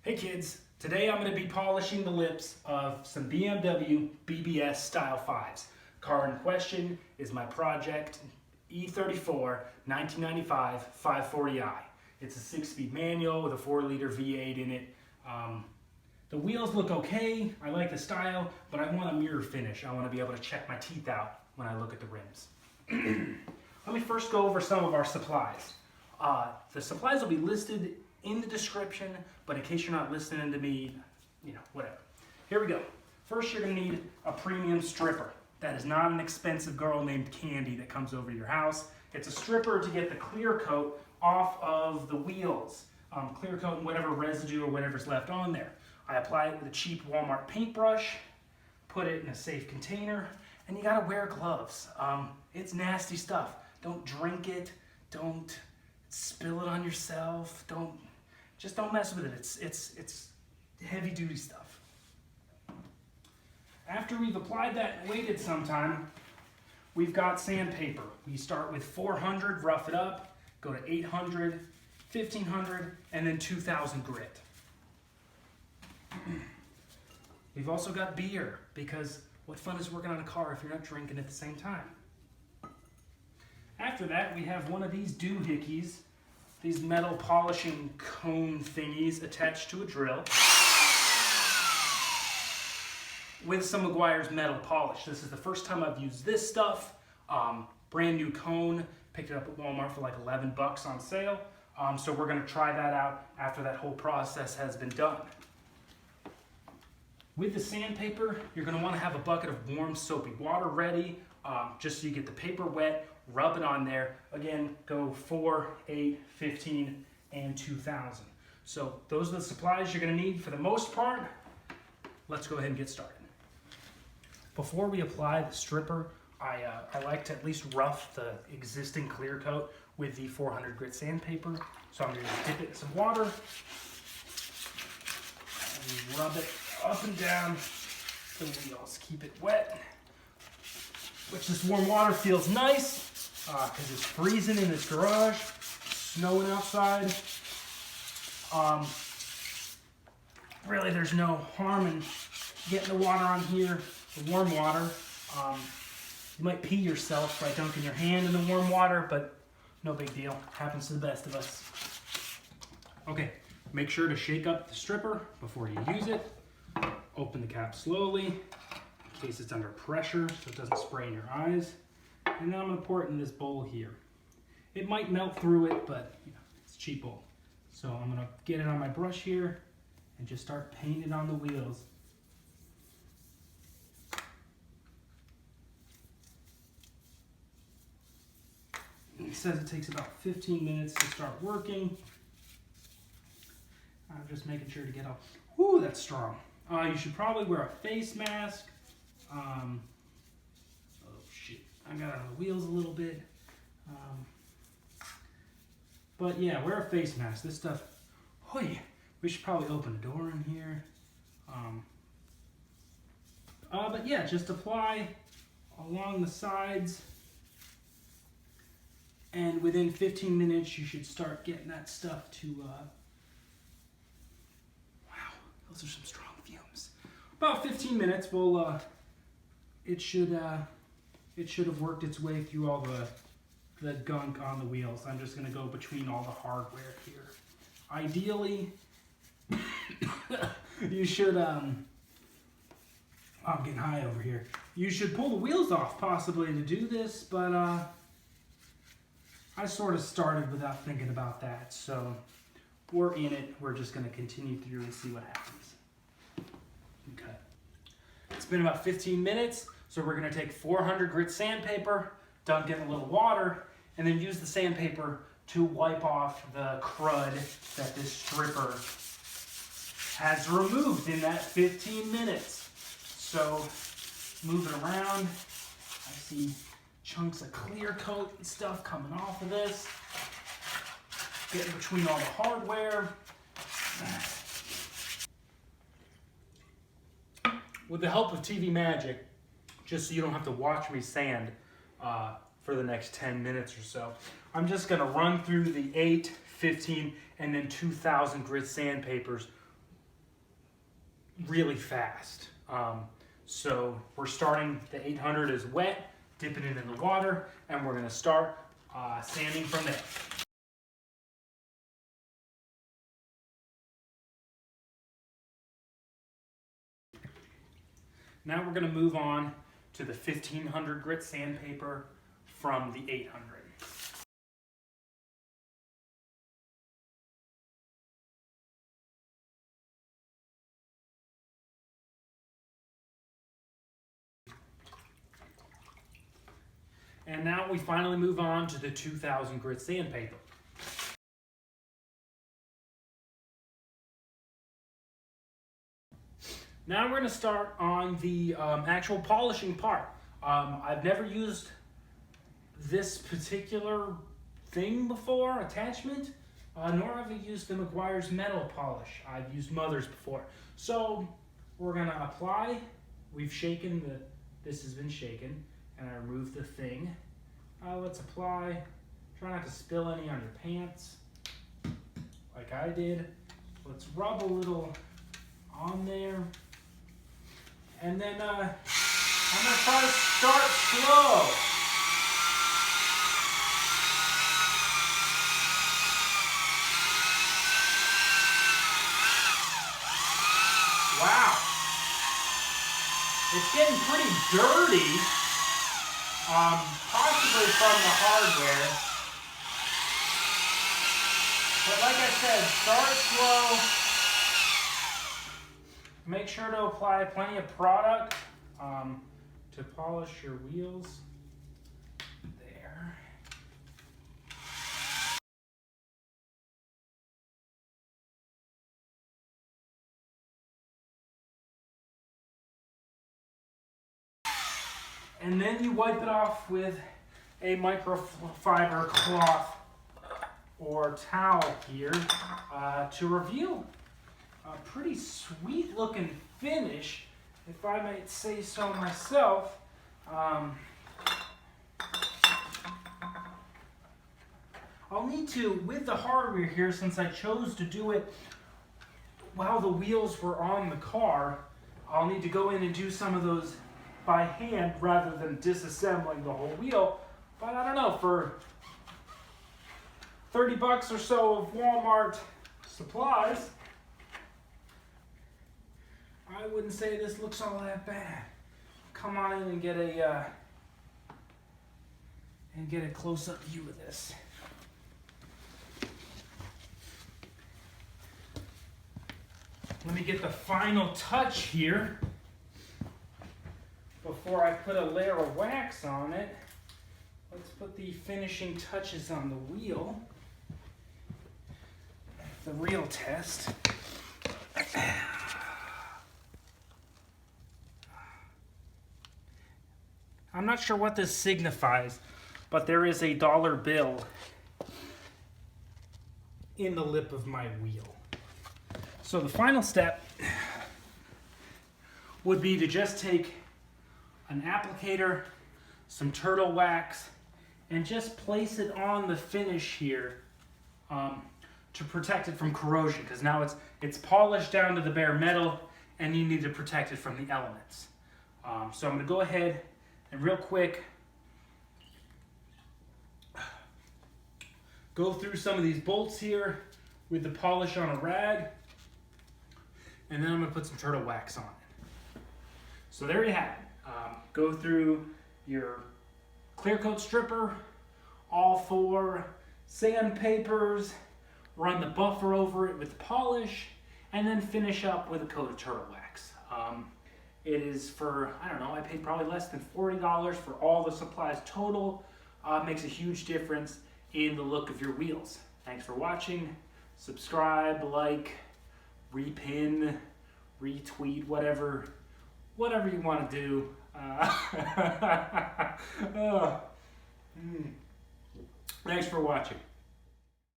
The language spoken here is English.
Hey kids, today I'm going to be polishing the lips of some BMW BBS Style 5s. Car in question is my Project E34 1995 540i. It's a 6-speed manual with a 4-liter V8 in it. The wheels look okay, I like the style, but I want a mirror finish. I want to be able to check my teeth out when I look at the rims. Let me first go over some of our supplies. The supplies will be listed in the description, but in case you're not listening to me, whatever. Here we go. First, you're going to need a premium stripper. That is not an expensive girl named Candy that comes over to your house. It's a stripper to get the clear coat off of the wheels. Clear coat and whatever residue or whatever's left on there. I apply it with a cheap Walmart paintbrush, put it in a safe container, and you gotta wear gloves. It's nasty stuff. Don't drink it. Don't spill it on yourself. Just don't mess with it. It's heavy duty stuff. After we've applied that and waited some time, we've got sandpaper. We start with 400, rough it up, go to 800, 1500, and then 2000 grit. We've also got beer, because what fun is working on a car if you're not drinking at the same time? After that, we have one of these doohickeys, these metal polishing cone thingies attached to a drill with some Meguiar's metal polish. This is the first time I've used this stuff. Brand new cone, picked it up at Walmart for like 11 bucks on sale. So we're gonna try that out after that whole process has been done. With the sandpaper, you're going to want to have a bucket of warm soapy water ready, just so you get the paper wet, rub it on there. Again, go 4, 8, 15, and 2000. So those are the supplies you're going to need for the most part. Let's go ahead and get started. Before we apply the stripper, I like to at least rough the existing clear coat with the 400 grit sandpaper. So I'm going to dip it in some water and rub it up and down the wheels. Keep it wet, which this warm water feels nice because it's freezing in this garage, snowing outside. Really, there's no harm in getting the water on here, the warm water. You might pee yourself by dunking your hand in the warm water, but no big deal. Happens to the best of us. Okay, make sure to shake up the stripper before you use it. Open the cap slowly in case it's under pressure so it doesn't spray in your eyes. And then I'm going to pour it in this bowl here. It might melt through it, but it's cheapo. So I'm going to get it on my brush here and just start painting it on the wheels. It says it takes about 15 minutes to start working. I'm just making sure to get off. Ooh, that's strong. You should probably wear a face mask. Oh shit, I got on the wheels a little bit. But yeah, wear a face mask. This stuff, oh yeah, we should probably open a door in here. But yeah, just apply along the sides. And within 15 minutes, you should start getting that stuff to, wow, those are some strong fumes. About 15 minutes, it should have worked its way through all the gunk on the wheels. I'm just gonna go between all the hardware here. Ideally, you should, I'm getting high over here. You should pull the wheels off possibly to do this, but I sort of started without thinking about that, so we're in it. We're just gonna continue through and see what happens. Okay. It's been about 15 minutes, so we're going to take 400 grit sandpaper, dunk it in a little water, and then use the sandpaper to wipe off the crud that this stripper has removed in that 15 minutes. So, move it around. I see chunks of clear coat and stuff coming off of this. Getting between all the hardware. With the help of TV Magic, just so you don't have to watch me sand for the next 10 minutes or so, I'm just going to run through the 8, 15, and then 2000 grit sandpapers really fast. So we're starting, the 800 is wet, dipping it in the water, and we're gonna start sanding from there. Now we're gonna move on to the 1500 grit sandpaper from the 800. And now we finally move on to the 2000 grit sandpaper. Now we're going to start on the actual polishing part. I've never used this particular thing before, attachment, nor have I used the McGuire's metal polish. I've used Mother's before. So we're going to apply. We've shaken this has been shaken, and I removed the thing. Let's apply. Try not to spill any on your pants, like I did. Let's rub a little on there. And then I'm going to try to start slow. Wow. It's getting pretty dirty, possibly from the hardware. But like I said, start slow. Make sure to apply plenty of product to polish your wheels. There. And then you wipe it off with a microfiber cloth or towel here to reveal a pretty sweet looking finish, if I might say so myself. I'll need to, with the hardware here, since I chose to do it while the wheels were on the car, I'll need to go in and do some of those by hand rather than disassembling the whole wheel. But I don't know, for 30 bucks or so of Walmart supplies, I wouldn't say this looks all that bad. Come on in and get a close-up view of this. Let me get the final touch here before I put a layer of wax on it. Let's put the finishing touches on the wheel. The real test. I'm not sure what this signifies, but there is a dollar bill in the lip of my wheel. So the final step would be to just take an applicator, some turtle wax, and just place it on the finish here to protect it from corrosion, because now it's polished down to the bare metal and you need to protect it from the elements. So I'm going to go ahead and real quick go through some of these bolts here with the polish on a rag, and then I'm going to put some turtle wax on it. So there you have it. Go through your clear coat stripper, all 4 sandpapers, run the buffer over it with polish, and then finish up with a coat of turtle wax. It is for, I don't know, I paid probably less than $40 for all the supplies total. Makes a huge difference in the look of your wheels. Thanks for watching. Subscribe, like, repin, retweet, whatever you want to do. Thanks for watching.